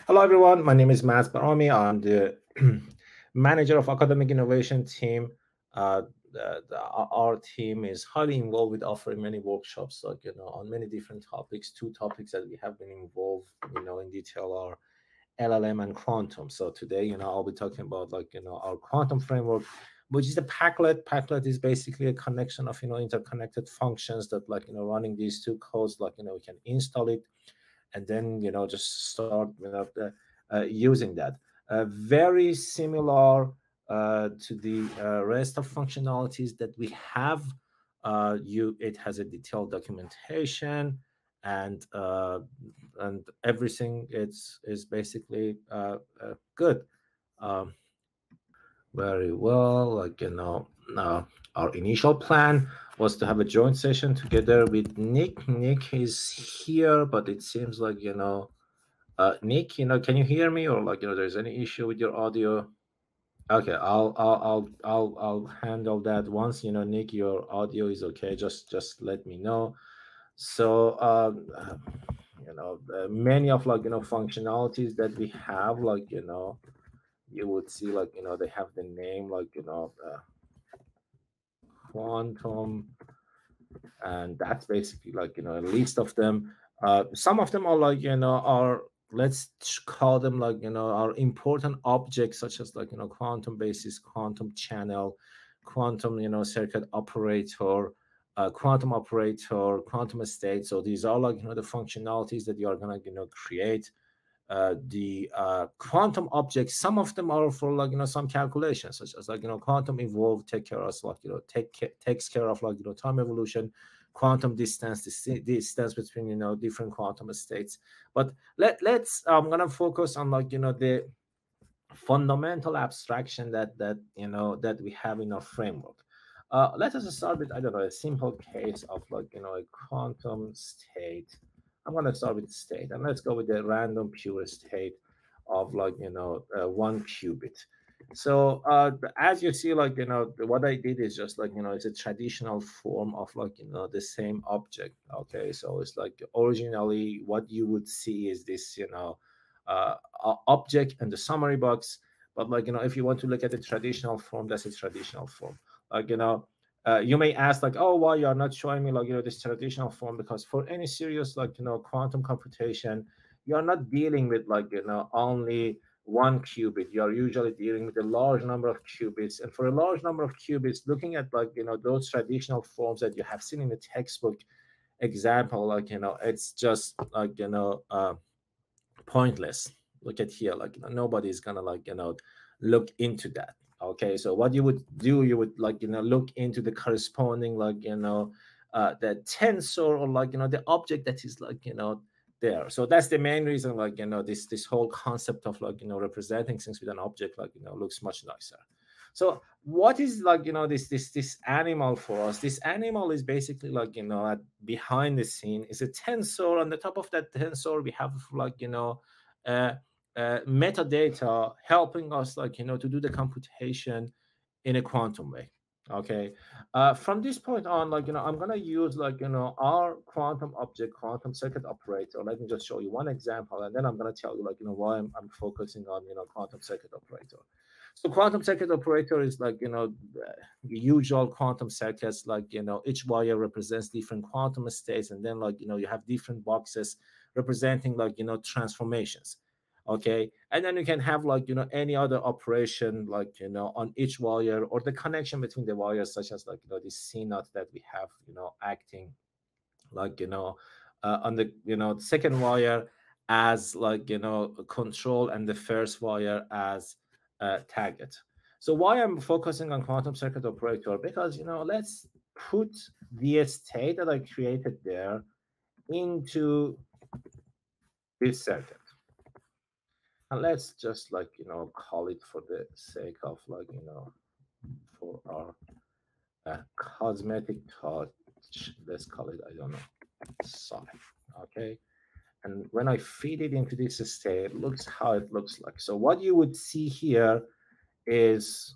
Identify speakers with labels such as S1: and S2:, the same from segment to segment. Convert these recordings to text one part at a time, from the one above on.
S1: Hello, everyone. My name is Maz Barami. I'm the manager of academic innovation team. Our team is highly involved with offering many workshops, on many different topics. Two topics that we have been involved, in detail are LLM and quantum. So today, I'll be talking about our quantum framework, which is a Packlet. Packlet is basically a connection of interconnected functions that running these two codes, we can install it and then just start using that. Very similar to the rest of functionalities that we have. It has a detailed documentation and everything is basically good. Um, very well, our initial plan was to have a joint session together with Nick. Nick is here, but it seems like Nick, can you hear me, or there's any issue with your audio? Okay, I'll handle that once Nick, your audio is okay. Just let me know. So many of functionalities that we have, you would see they have the name quantum, and that's basically a list of them. Some of them are are, let's call them our important objects, such as quantum basis, quantum channel, quantum circuit operator, quantum operator, quantum state. So these are the functionalities that you are going to create. The quantum objects, some of them are for some calculations, such as quantum evolve take care of takes care of time evolution, quantum distance, the distance between different quantum states. But let's I'm gonna focus on the fundamental abstraction that we have in our framework. Let us start with, I don't know, a simple case of a quantum state. I'm going to start with state, and let's go with the random pure state of 1 qubit. So as you see, what I did is just it's a traditional form of the same object. Okay, so it's originally what you would see is this object and the summary box. But if you want to look at the traditional form, that's a traditional form. You may ask oh, why you are not showing me this traditional form? Because for any serious quantum computation, you are not dealing with only 1 qubit. You are usually dealing with a large number of qubits, and for a large number of qubits, looking at those traditional forms that you have seen in the textbook example, it's just pointless. Look at here, nobody's gonna look into that. Okay, so what you would do, you would look into the corresponding the tensor, or the object that is there. So that's the main reason this whole concept of representing things with an object looks much nicer. So what is this animal for us? This animal is basically behind the scene is a tensor. On the top of that tensor, we have metadata helping us to do the computation in a quantum way. Okay, from this point on, I'm gonna use our quantum object, quantum circuit operator. Let me just show you one example, and then I'm gonna tell you why I'm focusing on quantum circuit operator. So quantum circuit operator is the usual quantum circuits, each wire represents different quantum states, and then you have different boxes representing transformations. Okay, and then you can have any other operation on each wire, or the connection between the wires, such as this C knot that we have acting on the second wire as control, and the first wire as target. So why I'm focusing on quantum circuit operator? Because let's put the state that I created there into this circuit. And let's just call it, for the sake of for our cosmetic touch, let's call it, I don't know, psi. Okay, and when I feed it into this state, looks how it looks like. So what you would see here is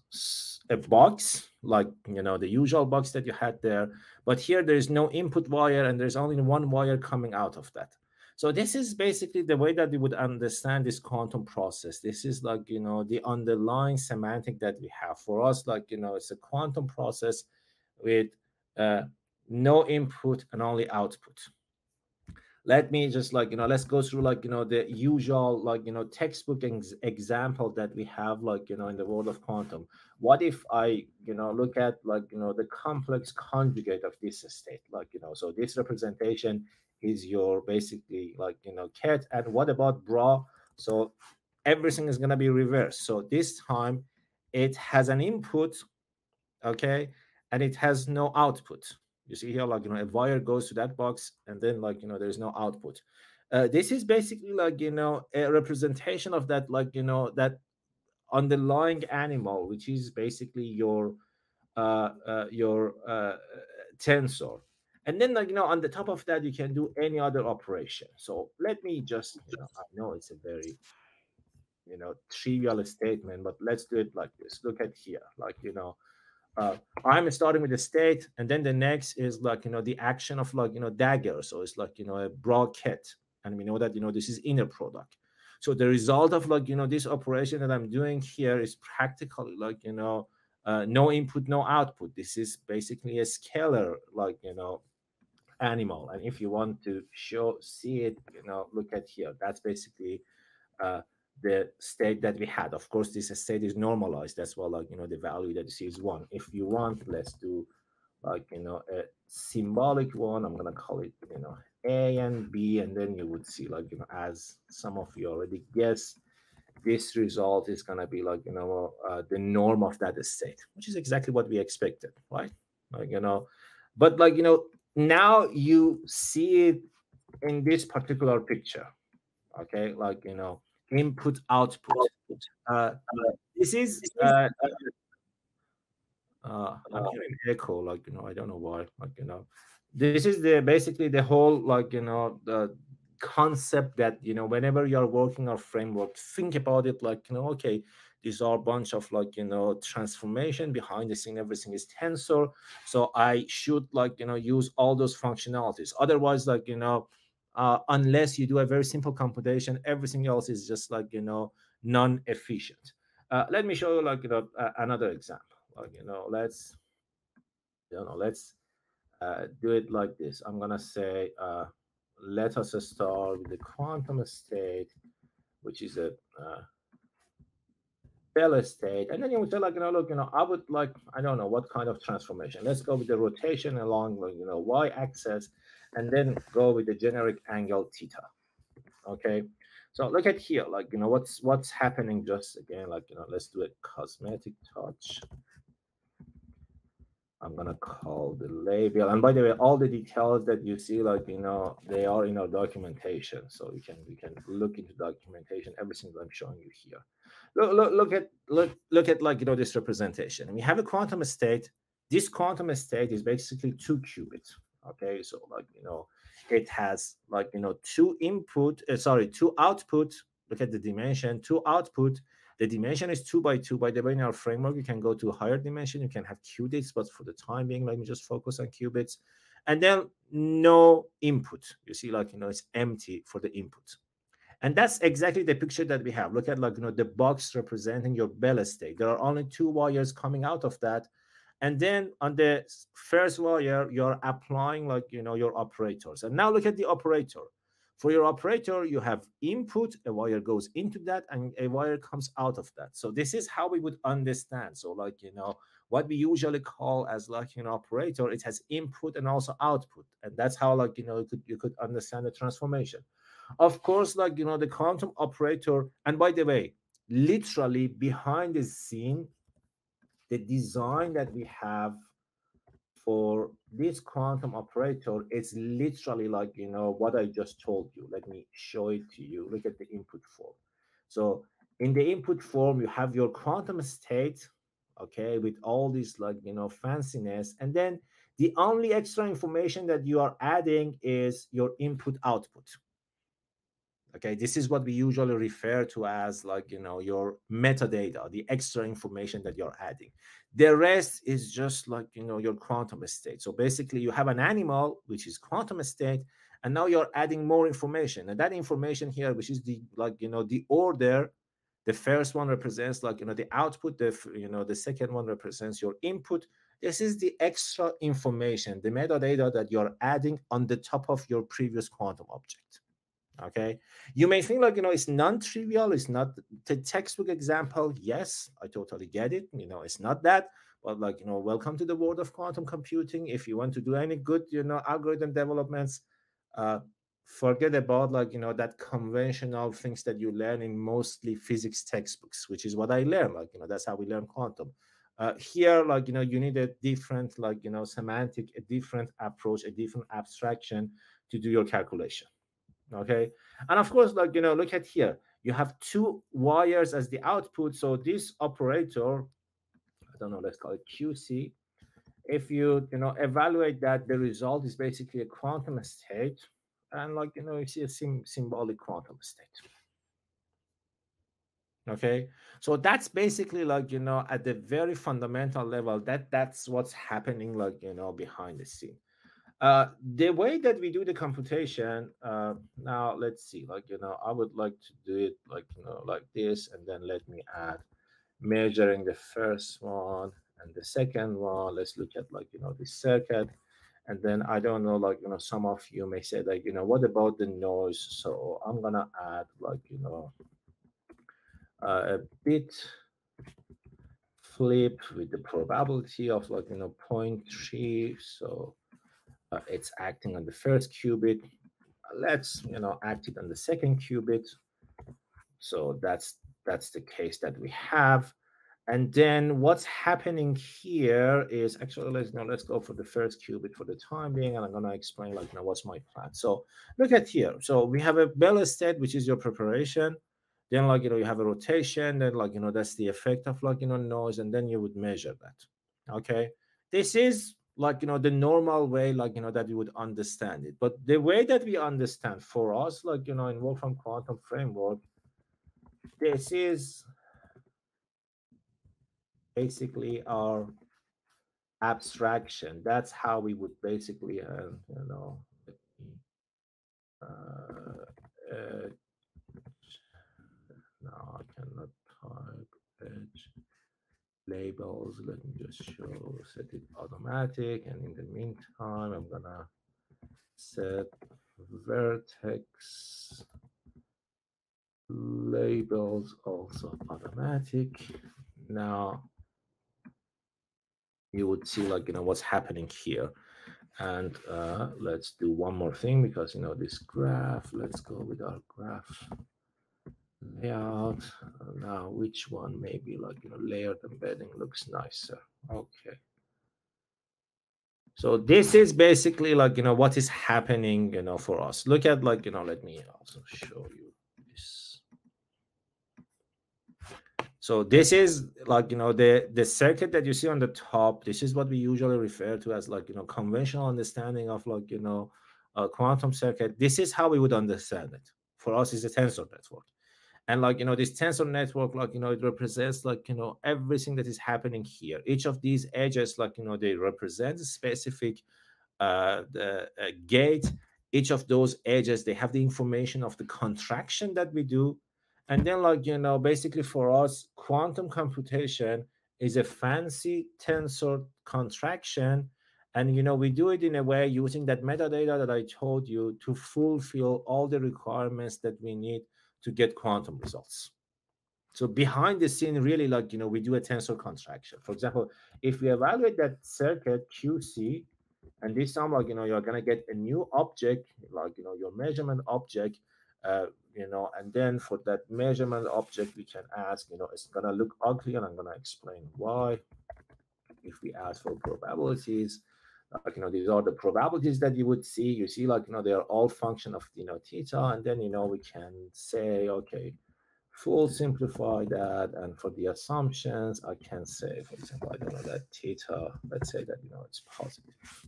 S1: a box, the usual box that you had there, but here there is no input wire, and there's only one wire coming out of that. So this is basically the way that we would understand this quantum process. This is like, the underlying semantic that we have. For us, like, it's a quantum process with no input and only output. Let me just like, let's go through like, the usual like, textbook example that we have like, in the world of quantum. What if I, look at like, the complex conjugate of this state, like, so this representation is your basically like, ket. And what about bra? So everything is going to be reversed. So this time it has an input, okay, and it has no output. You see here, like, a wire goes to that box, and then like, there's no output. This is basically like, a representation of that, like, that underlying animal, which is basically your tensor. And then like, on the top of that, you can do any other operation. So let me just, I know it's a very, trivial statement, but let's do it like this. Look at here, like, I'm starting with the state, and then the next is like, the action of like, dagger. So it's like, a bracket, and we know that, this is inner product. So the result of like, this operation that I'm doing here is practically like, no input, no output. This is basically a scalar, like, animal. And if you want to see it, look at here. That's basically the state that we had. Of course, this state is normalized. That's why, like, the value that you see is 1. If you want, let's do like, a symbolic one. I'm gonna call it, A and B, and then you would see like, as some of you already guessed, this result is gonna be like, the norm of that state, which is exactly what we expected, right? Like, but like, now you see it in this particular picture, okay? Like, input output. This is I'm hearing echo, like, I don't know why, like, this is the basically the whole like, the concept that, whenever you're working on framework, think about it like, okay, these are a bunch of like, transformation behind the scene, everything is tensor, so I should like, use all those functionalities. Otherwise, like, unless you do a very simple computation, everything else is just like, non-efficient. Let me show you like, another example. Like, let's, let's do it like this. I'm gonna say, let us start with the quantum state, which is a Bell state, and then you would say like, look, I would like, I don't know what kind of transformation. Let's go with the rotation along, like, y-axis, and then go with the generic angle theta. Okay, so look at here, like, what's happening. Just again, like, let's do a cosmetic touch. I'm gonna call the label, and by the way, all the details that you see, like, they are in our documentation, so we can look into documentation, everything that I'm showing you here. Look at like, this representation. And we have a quantum state. This quantum state is basically 2 qubits. Okay, so like, it has like, 2 output. Look at the dimension, 2 output. The dimension is 2 by 2. By the way, in our framework, you can go to a higher dimension. You can have qubits, but for the time being, let me just focus on qubits. And then no input. You see, like, it's empty for the input. And that's exactly the picture that we have. Look at like, the box representing your Bell state. There are only 2 wires coming out of that. And then on the first wire, you're applying like, your operators. And now look at the operator. For your operator, you have input, a wire goes into that, and a wire comes out of that. So this is how we would understand. So like, what we usually call as like, operator, it has input and also output. And that's how like, you could understand the transformation. Of course, like, the quantum operator, and by the way, literally behind the scene, the design that we have for this quantum operator, it's literally like, what I just told you. Let me show it to you. Look at the input form. So in the input form, you have your quantum state, okay, with all this like, fanciness. And then the only extra information that you are adding is your input output. Okay, this is what we usually refer to as like, your metadata, the extra information that you're adding. The rest is just like, your quantum state. So basically you have an animal, which is quantum state, and now you're adding more information, and that information here, which is the the order, the first one represents the output, the second one represents your input. This is the extra information, the metadata that you're adding on the top of your previous quantum object. Okay, you may think it's non-trivial, it's not the textbook example. Yes, I totally get it. It's not that, but welcome to the world of quantum computing. If you want to do any good algorithm developments, forget about that conventional things that you learn in mostly physics textbooks, which is what I learned. That's how we learn quantum. Here, you need a different semantic, a different approach, a different abstraction to do your calculation. Okay, and of course, look at here, you have two wires as the output. So this operator, I don't know, let's call it QC. If you evaluate that, the result is basically a quantum state, and you see a symbolic quantum state. Okay, so that's basically at the very fundamental level, that's what's happening behind the scene. The way that we do the computation, now let's see, I would like to do it like this, and then let me add measuring the first one and the second one. Let's look at the circuit, and then I don't know, some of you may say what about the noise? So I'm gonna add a bit flip with the probability of 0.3. So it's acting on the first qubit. Let's act it on the second qubit. So that's the case that we have. And then what's happening here is actually, let's go for the first qubit for the time being, and I'm going to explain what's my plan. So look at here. So we have a Bell state, which is your preparation. Then you have a rotation. Then that's the effect of noise, and then you would measure that. Okay, this is the normal way that you would understand it. But the way that we understand for us in Wolfram Quantum Framework, this is basically our abstraction. That's how we would basically no, I cannot type edge labels. Let me just set it automatic, and in the meantime I'm gonna set vertex labels also automatic. Now you would see what's happening here. And let's do one more thing, because this graph, let's go with our graph layout. Now which one maybe layered embedding looks nicer. Okay, so this is basically what is happening for us. Look at let me also show you this. So this is the circuit that you see on the top. This is what we usually refer to as conventional understanding of a quantum circuit. This is how we would understand it. For us, it's a tensor network. And this tensor network, it represents everything that is happening here. Each of these edges, they represent a specific gate. Each of those edges, they have the information of the contraction that we do. And then basically for us, quantum computation is a fancy tensor contraction. And we do it in a way using that metadata that I told you to fulfill all the requirements that we need to get quantum results. So behind the scene, really we do a tensor contraction. For example, if we evaluate that circuit QC, and this time you're gonna get a new object, your measurement object, and then for that measurement object we can ask, it's gonna look ugly, and I'm gonna explain why. If we ask for probabilities, these are the probabilities that you would see. You see they are all function of theta, and then we can say, okay, full simplify that, and for the assumptions I can say, for example, I don't know, that theta, let's say that it's positive.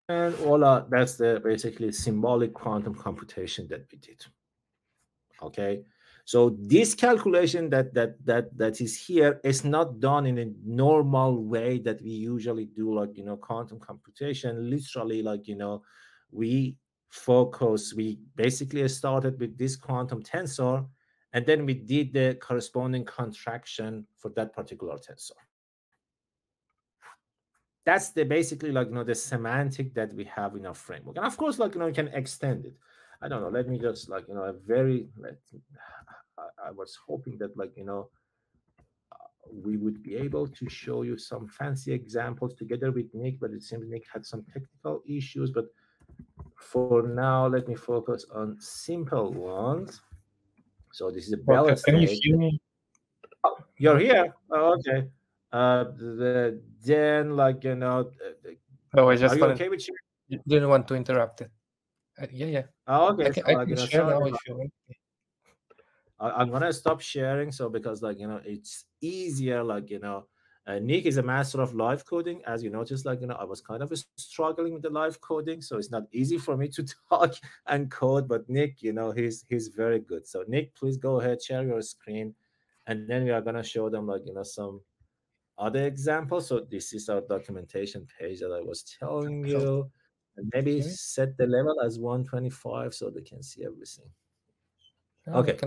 S1: And voila, that's the basically symbolic quantum computation that we did. Okay, so this calculation that is here is not done in a normal way that we usually do, quantum computation. Literally, we basically started with this quantum tensor, and then we did the corresponding contraction for that particular tensor. That's the basically the semantic that we have in our framework. And of course, you can extend it. I don't know, let me just I was hoping that we would be able to show you some fancy examples together with Nick, but it seems Nick had some technical issues. But for now, let me focus on simple ones. So this is a Bell state.
S2: Can you hear me?
S1: Oh, you're here. Oh, okay. Then
S2: I just
S1: are you okay with
S2: sharing? Didn't want to interrupt it. Yeah.
S1: Oh, okay.
S2: I can share now if you want.
S1: I'm gonna stop sharing, so because it's easier. Nick is a master of live coding, as you noticed. I was kind of struggling with the live coding, so it's not easy for me to talk and code. But Nick, he's very good. So Nick, please go ahead, share your screen, and then we are gonna show them some other examples. So this is our documentation page that I was telling you, and maybe set the level as 125 so they can see everything. Okay,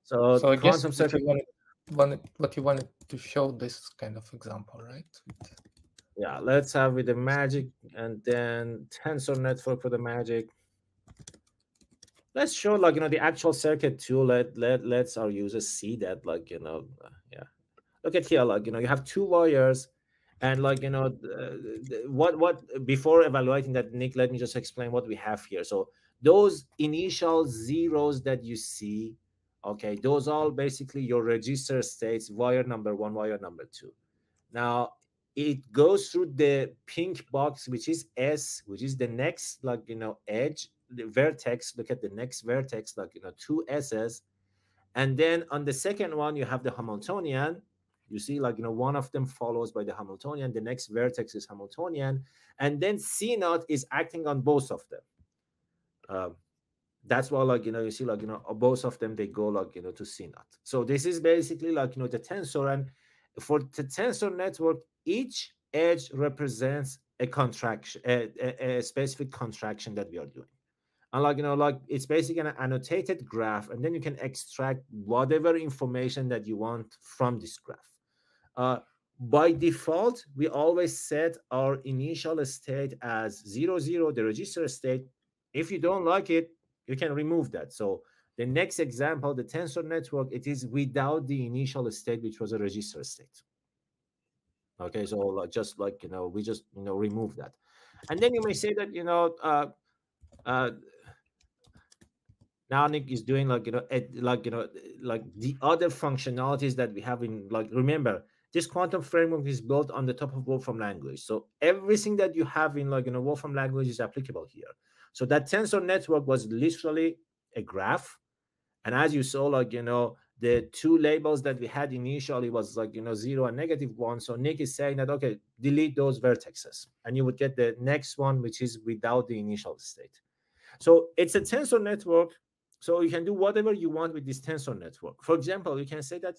S1: so
S2: I guess what you wanted to show this kind of example, right?
S1: Yeah, let's have with the magic and then tensor network for the magic. Let's show the actual circuit too. Let's our users see that yeah. Look at here, you have two wires, and what before evaluating that, Nick, let me just explain what we have here. So those initial zeros that you see, okay, those all basically your register states, wire number 1, wire number 2. Now it goes through the pink box, which is S, which is the next edge, the vertex. Look at the next vertex, 2 S's. And then on the second one you have the Hamiltonian. You see one of them follows by the Hamiltonian, the next vertex is Hamiltonian, and then C naught is acting on both of them. That's why you see both of them, they go to C naught. So this is basically the tensor, and for the tensor network, each edge represents a contraction, a specific contraction that we are doing. And it's basically an annotated graph, and then you can extract whatever information that you want from this graph. By default, we always set our initial state as 0, 0, the register state. If you don't like it, you can remove that. So the next example, the tensor network, it is without the initial state, which was a register state. Okay, so just we just remove that. And then you may say that now Nick is doing the other functionalities that we have in remember, this quantum framework is built on the top of Wolfram language. So everything that you have in Wolfram language is applicable here. So that tensor network was literally a graph, and as you saw, the two labels that we had initially was 0 and -1. So Nick is saying that, okay, delete those vertexes, and you would get the next one, which is without the initial state. So it's a tensor network. So you can do whatever you want with this tensor network. For example, you can say that,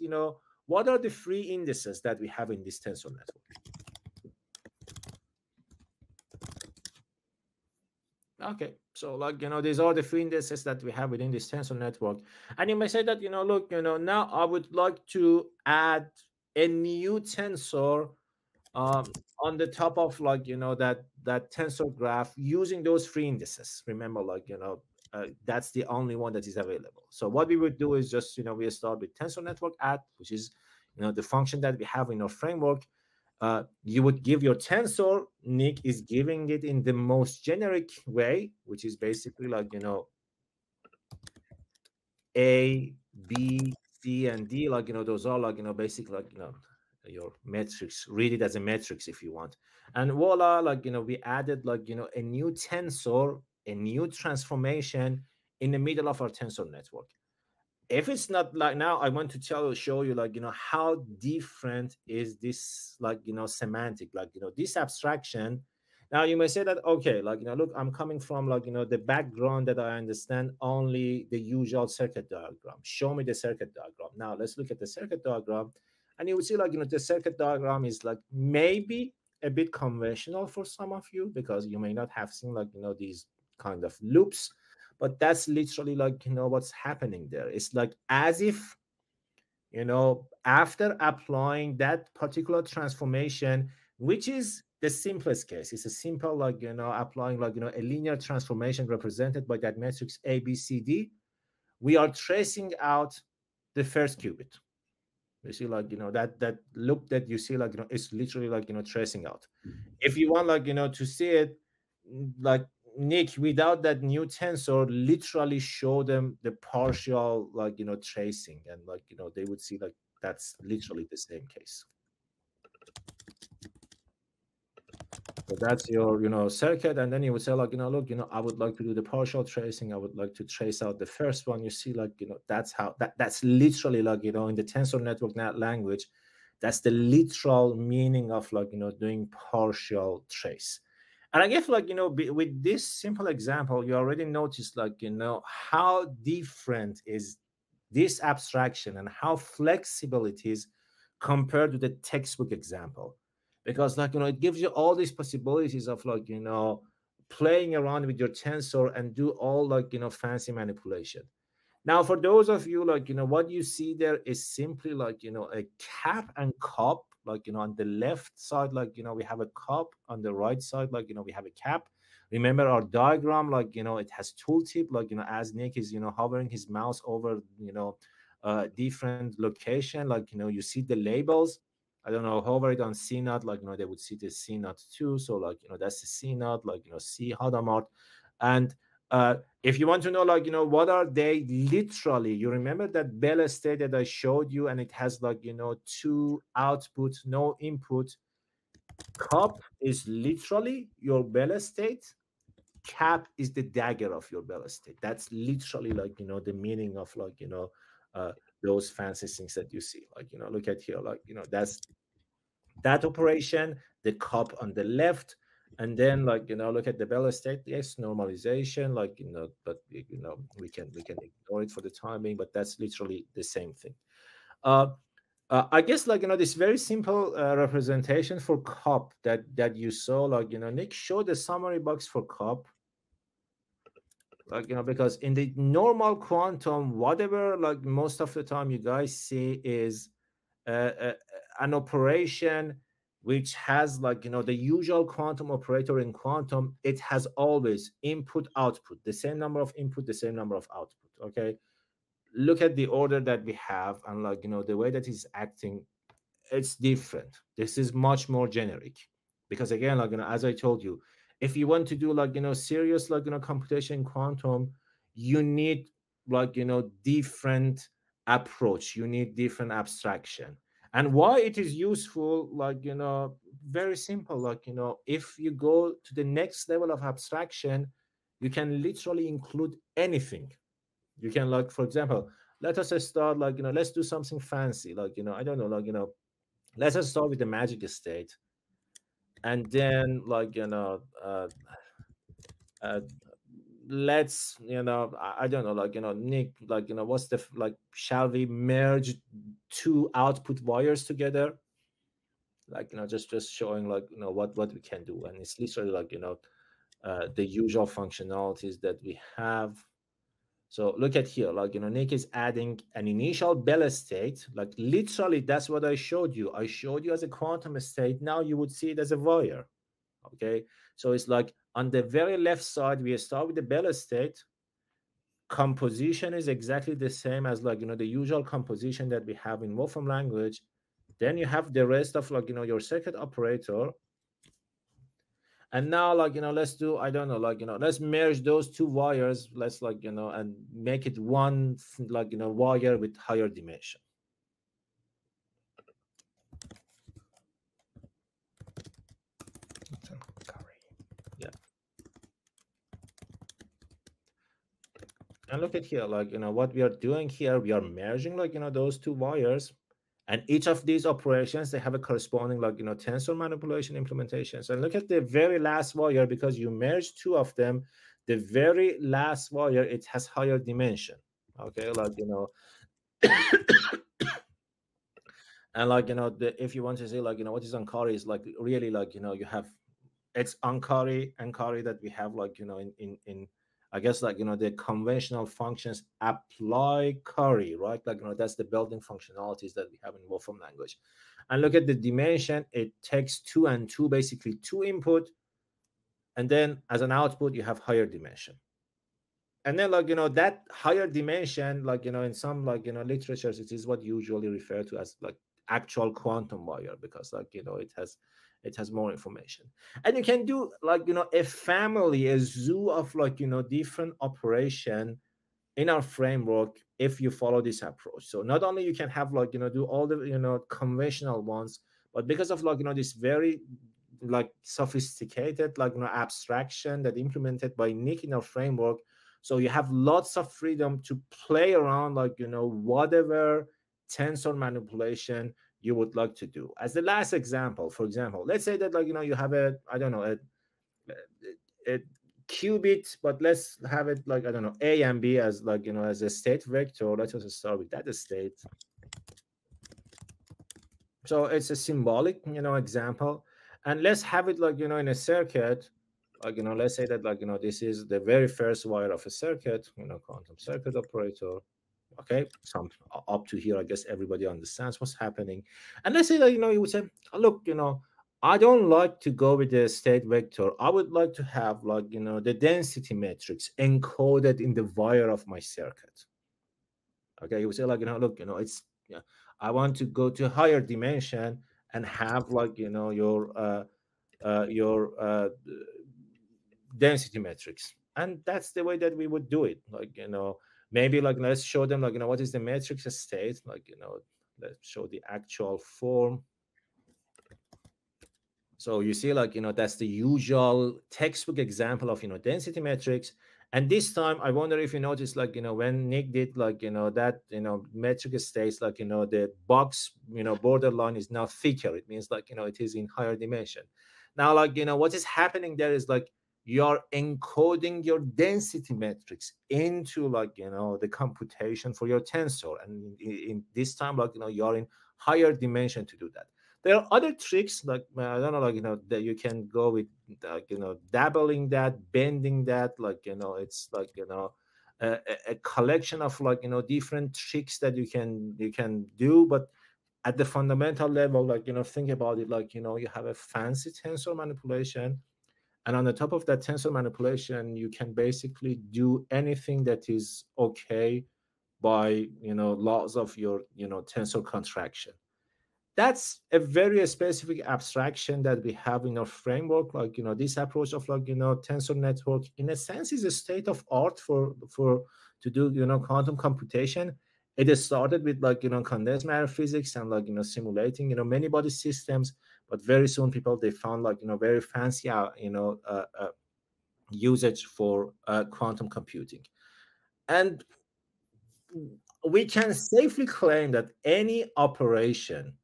S1: what are the free indices that we have in this tensor network? Okay, so these are the free indices that we have within this tensor network. And you may say that, look, now I would like to add a new tensor on the top of that tensor graph using those free indices. Remember, that's the only one that is available. So what we would do is just, we start with tensor network add, which is, the function that we have in our framework. You would give your tensor. Nick is giving it in the most generic way, which is basically A, B, C, and D. Those are basically your metrics. Read it as a matrix if you want. And voila, we added a new tensor, a new transformation in the middle of our tensor network. If it's not now, I want to show you how different is this semantic, this abstraction. Now you may say that, okay, look, I'm coming from the background that I understand only the usual circuit diagram. Show me the circuit diagram. Now let's look at the circuit diagram, and you will see the circuit diagram is maybe a bit conventional for some of you because you may not have seen like, you know, these kind of loops, but that's literally like, you know, what's happening there. It's like as if, you know, after applying that particular transformation, which is the simplest case, it's a simple, like, you know, applying like, you know, a linear transformation represented by that matrix A, B, C, D, we are tracing out the first qubit. You see, like, you know, that loop that you see, like, you know, it's literally like, you know, tracing out. If you want, like, you know, to see it, like, Nick, without that new tensor, literally show them the partial, like, you know, tracing, and like, you know, they would see like that's literally the same case. So that's your, you know, circuit, and then you would say like, you know, look, you know, I would like to do the partial tracing. I would like to trace out the first one. You see, like, you know, that's how that's literally like, you know, in the tensor network language, that's the literal meaning of like, you know, doing partial trace. And I guess like, you know, with this simple example, you already noticed like, you know, how different is this abstraction and how flexible it is compared to the textbook example. Because like, you know, it gives you all these possibilities of like, you know, playing around with your tensor and do all like, you know, fancy manipulation. Now, for those of you, like, you know, what you see there is simply like, you know, a cap and cup, like, you know, on the left side, like, you know, we have a cup, on the right side, like, you know, we have a cap. Remember our diagram, like, you know, it has tooltip, like, you know, as Nick is, you know, hovering his mouse over, you know, different location, like, you know, you see the labels. I don't know, hover it on C naught, like, you know, they would see the C naught too. So like, you know, that's the C naught, like, you know, C Hadamard. And if you want to know, like, you know, what are they literally, you remember that Bell state that I showed you, and it has like, you know, two output, no input. Cup is literally your Bell state. Cap is the dagger of your Bell state. That's literally like, you know, the meaning of like, you know, those fancy things that you see. Like, you know, look at here, like, you know, that's that operation, the cup on the left, and then like, you know, look at the Bell state. Yes, normalization, like, you know, but you know, we can ignore it for the time being, but that's literally the same thing. I guess like, you know, this very simple representation for cup that you saw, like, you know, Nick showed the summary box for cup, like, you know, because in the normal quantum, whatever, like most of the time you guys see is an operation which has like, you know, the usual quantum operator in quantum. It has always input output, the same number of input, the same number of output. Okay, look at the order that we have, and like, you know, the way that it's acting, it's different. This is much more generic, because again, like, you know, as I told you, if you want to do like, you know, serious, like, you know, computation in quantum, you need like, you know, different approach, you need different abstraction. And why it is useful, like, you know, very simple, like, you know, if you go to the next level of abstraction, you can literally include anything. You can, like, for example, let us start, like, you know, let's do something fancy, like, you know, I don't know, like, you know, let's just start with the magic state, and then like, you know, uh, let's, you know, I don't know, like, you know, Nick, like, you know, what's the like, shall we merge two output wires together, like, you know, just showing like, you know, what we can do. And it's literally like, you know, the usual functionalities that we have. So look at here, like, you know, Nick is adding an initial Bell state, like literally that's what I showed you. I showed you as a quantum state. Now you would see it as a wire. Okay, so it's like on the very left side, we start with the Bell state. Composition is exactly the same as like, you know, the usual composition that we have in Wolfram language. Then you have the rest of like, you know, your circuit operator. And now, like, you know, let's do, I don't know, like, you know, let's merge those two wires. Let's like, you know, and make it one, like, you know, wire with higher dimension. Yeah. And look at here, like, you know, what we are doing here, we are merging, like, you know, those two wires. And each of these operations, they have a corresponding, like, you know, tensor manipulation implementations. And look at the very last wire, because you merge two of them, the very last wire, it has higher dimension. Okay, like, you know, And like, you know, if you want to say like, you know, what is Ankari is like really like, you know, you have, it's Ankari that we have like, you know, in I guess like, you know, the conventional functions apply curry, right? Like, you know, that's the building functionalities that we have in Wolfram language. And look at the dimension, it takes 2 and 2, basically 2 input, and then as an output you have higher dimension. And then like, you know, that higher dimension, like, you know, in some like, you know, literatures, it is what usually referred to as like actual quantum wire, because like, you know, it has more information. And you can do like, you know, a family, a zoo of like, you know, different operation in our framework if you follow this approach. So not only you can have like, you know, do all the, you know, conventional ones, but because of like, you know, this very like sophisticated like, you know, abstraction that implemented by Nick in our framework, so you have lots of freedom to play around like, you know, whatever tensor manipulation you would like to do. As the last example, for example, let's say that like, you know, you have a, I don't know, a qubit, but let's have it like, I don't know, a and b as like, you know, as a state vector. Let us start with that state. So it's a symbolic, you know, example. And let's have it like, you know, in a circuit, like, you know, let's say that like, you know, this is the very first wire of a circuit, you know, quantum circuit operator. Okay, some up to here, I guess everybody understands what's happening. And let's say that, you know, you would say, look, you know, I don't like to go with the state vector. I would like to have like, you know, the density matrix encoded in the wire of my circuit. Okay, you would say like, you know, look, you know, it's, yeah, I want to go to a higher dimension and have like, you know, your density matrix. And that's the way that we would do it. Like, you know, maybe like, let's show them like, you know, what is the matrix state, like, you know, let's show the actual form. So you see like, you know, that's the usual textbook example of, you know, density matrix. And this time I wonder if you notice like, you know, when Nick did like, you know, that, you know, metric states, like, you know, the box, you know, borderline is now thicker. It means like, you know, it is in higher dimension. Now like, you know, what is happening there is like you're encoding your density matrix into like, you know, the computation for your tensor. And in this time, like, you know, you're in higher dimension to do that. There are other tricks like, I don't know, like, you know, that you can go with like, you know, dabbling that, bending that, like, you know, it's like, you know, a collection of like, you know, different tricks that you can do. But at the fundamental level, like, you know, think about it like, you know, you have a fancy tensor manipulation, and on the top of that tensor manipulation you can basically do anything that is okay by, you know, laws of your, you know, tensor contraction. That's a very specific abstraction that we have in our framework. Like, you know, this approach of like, you know, tensor network in a sense is a state of art for to do, you know, quantum computation. It started with like, you know, condensed matter physics and like, you know, simulating, you know, many body systems. But very soon people, they found like, you know, very fancy usage for quantum computing. And we can safely claim that any operation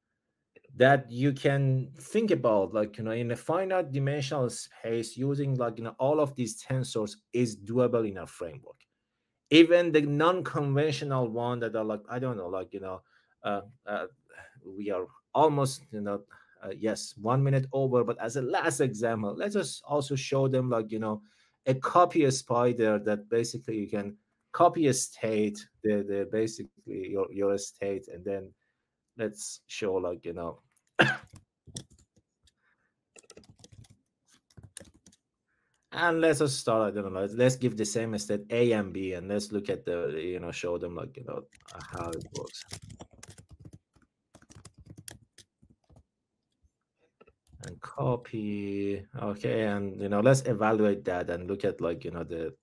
S1: that you can think about, like, you know, in a finite dimensional space using like, you know, all of these tensors is doable in our framework. Even the non-conventional one that are like, I don't know, like, you know, uh, uh, we are almost, you know, yes, 1 minute over. But as a last example, let's just also show them like, you know, a copy spider that basically you can copy a state, the basically your state, and then let's show like, you know, and let's just start, I don't know, let's give the same state A and B, and let's look at the, you know, show them like, you know, how it works. And copy, okay, and, you know, let's evaluate that and look at like, you know, the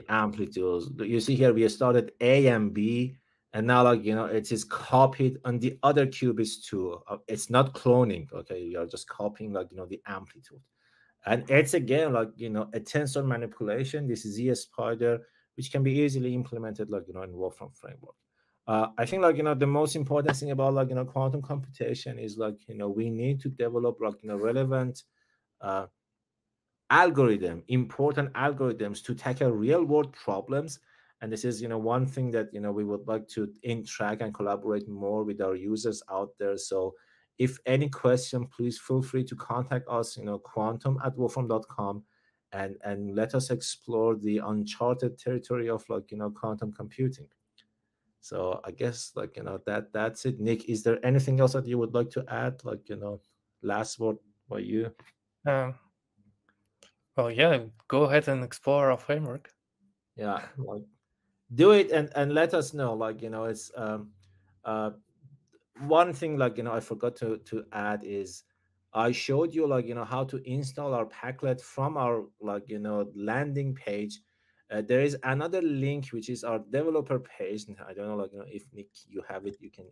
S1: amplitudes. You see here we started A and B, and now like, you know, it is copied on the other qubits too. It's not cloning, okay, you're just copying like, you know, the amplitude. And it's again like, you know, a tensor manipulation. This is Z spider, which can be easily implemented like, you know, in Wolfram framework. I think like, you know, the most important thing about like, you know, quantum computation is like, you know, we need to develop like, you know, relevant important algorithms to tackle real world problems. And this is, one thing that, we would like to interact and collaborate more with our users out there. So if any question, please feel free to contact us, quantum@wolfram.com, and let us explore the uncharted territory of quantum computing. So I guess that's it. Nick, is there anything else that you would like to add? Last word by you.
S2: Well, yeah, go ahead and explore our framework.
S1: Yeah, do it and let us know. It's one thing I forgot to add is I showed you how to install our Packlet from our landing page. There is another link which is our developer page. I don't know if Nick you have it, you can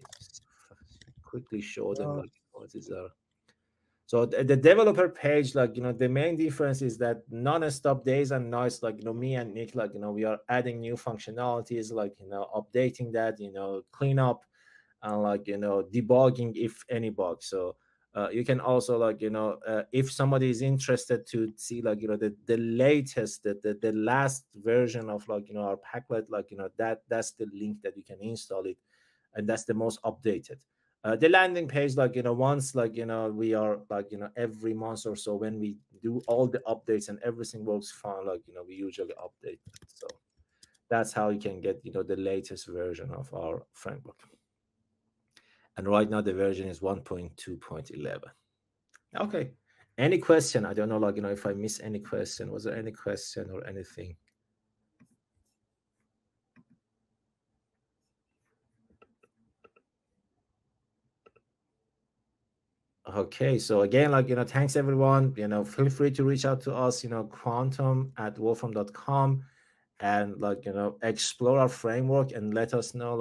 S1: quickly show them what is our. So the developer page, the main difference is that non-stop days and nights, me and Nick, we are adding new functionalities, updating that, clean up, and debugging if any bug. So you can also if somebody is interested to see the latest, the last version of our Packlet, that's the link that you can install it, and that's the most updated. The landing page, once we are every month or so, when we do all the updates and everything works fine, we usually update it. So that's how you can get the latest version of our framework. And right now the version is 1.2.11. Okay, any question? I don't know if I miss any question. Was there any question or anything? Okay, so again, thanks everyone. Feel free to reach out to us, quantum@wolfram.com, and explore our framework and let us know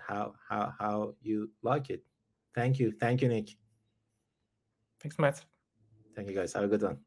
S1: how you like it. Thank you, Nick.
S2: Thanks, Matt.
S1: Thank you, guys. Have a good one.